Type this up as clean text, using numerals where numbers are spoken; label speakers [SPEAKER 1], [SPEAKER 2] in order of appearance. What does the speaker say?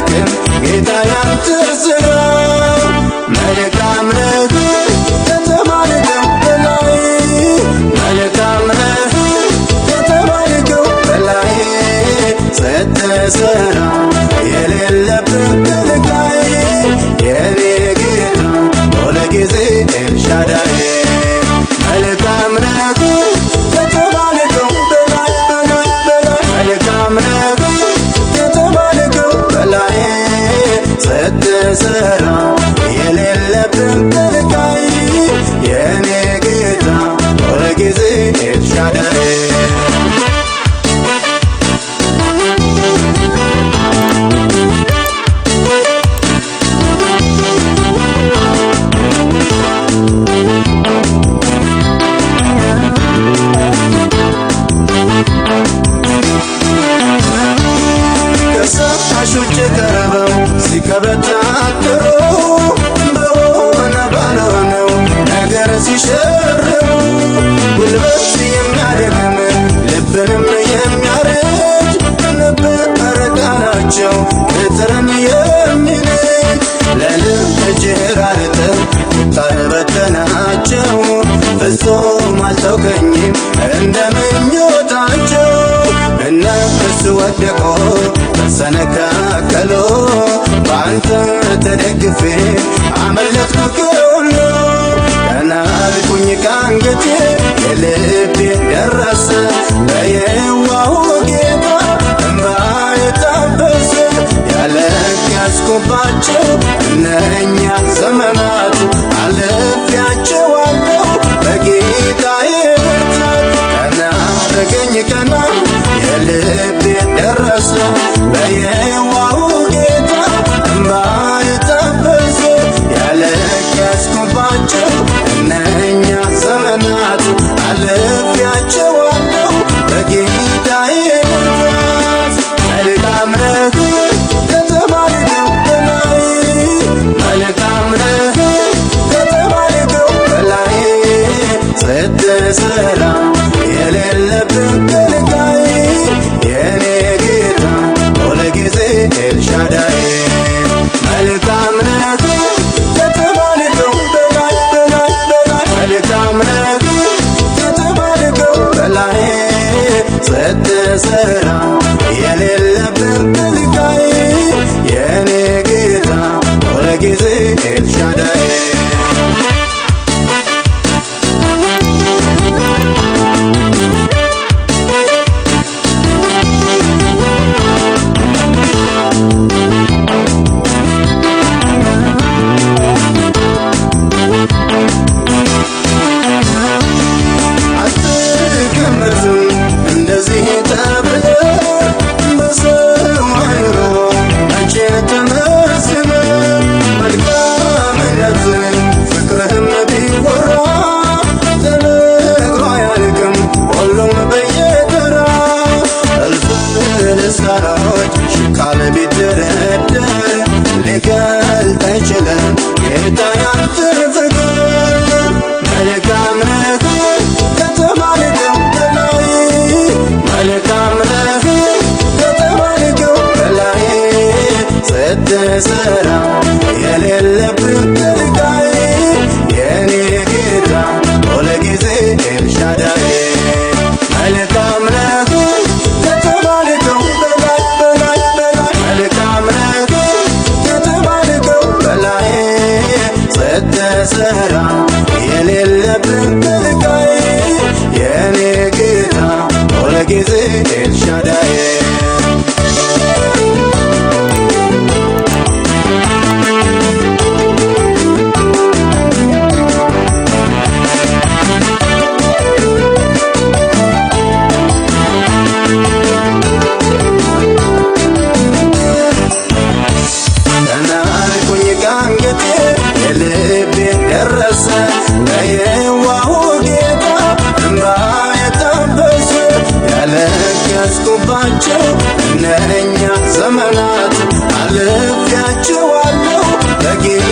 [SPEAKER 1] አያልቅም ጌታ ያንተ ሥራ መልካም ነህ ከተባልከው በላይ መልካም ነህ ከተባልከው በላይ ስትሰራ የሌለብህ ከልካይ የኔ ጌታ ሁልጊዜ ኤልሻዳይ መልካም ነህ ከተባልከው በላይ በላይ በላይ መልካም ነህ ከተባልከው በላይ ስትሰራ የሌለብህ ከልካይ የኔ ጌታ ሁልጊዜ ኤልሻዳይ ከሳሾች ቀርበው ሲከበታተሩ በሆነ ባልሆነው ነገር ሲሸርቡ ጉልበት የሚያደክም ልብንም የሚያረጅ ነበር ቃላቸው ቅጥርን የሚንድ ለልጅህ ራርተህ ቁጣን በተናቸው ፍጹም አልተውከኝም እንደ ምኞታቸው እነሱ ወደቁ ተሰነካከሉ በአንተ ተደግፌ አመለጥኩ ሁሉ ቀና አልኩኝ ከአንገቴ የልቤ ደረሰ በየዋሁ ጌታ እንባዬ ታበሰ ያለቀስኩባቸው እነኛ ዘመናት አልፌያቸዋለሁ በጌታዬ ብርታት ቀና አረገኝ ቀና የልቤ ደረሰ በየዋሁ ጌታ እንባዬ ታበሰ ያለቀስኩባቸው እነኛ ዘመናት አልፌያቸዋለሁ በጌታዬ ብርታት መልካም ነህ ከተባልከው በላይ መልካም ነህ ከተባልከው በላይ ስትሰራ የሌለብህ ከልካይ የኔ ጌታ ሁልጊዜ ኤልሻዳይ መልካም ነህ ከተባልከው በላይ በላይ በላይ መልካም ነህ ከተባልከው በላይ ስትሰራ የሌለብህ ከልካይ የኔ ጌታ ሁልጊዜ ኤልሻዳይ እንደዚህ ተብለህ በሰው አይሮ መቼ ተመስለህ መልካምነትህ ፍቅርህም ቢወራ ተነግሮ አያልቅም ሁሉም በየተራ እልፍ ልሳኖች ሺህ ቃል ቢደረደር ሊገልጥ አይችልም ጌታ ያንተን ፍቅር መልካም ነህ ከተባልከው በላይ መልካም ነህ ከተባልከው በላይ ስትሰራ የሌለብህ ከልካይ የኔ ጌታ ሁልጊዜ ኤልሻዳይ መልካም ነህ ከተባልከው በላይ በላይ በላይ መልካም ነህ ከተባልከው በላይ ስትሰራ የሌለብህ ከልካይ የኔ ጌታ ሁልጊዜ ኤልሻዳይ ተናልኩኝ ከአንገቴ የልቤ ደረሰ በየዋሁ ጌታ እንባዬ ታበሰ ያለቀስኩባቸው እነኛ ዘመናት አልፌያቸዋለሁ በጌታ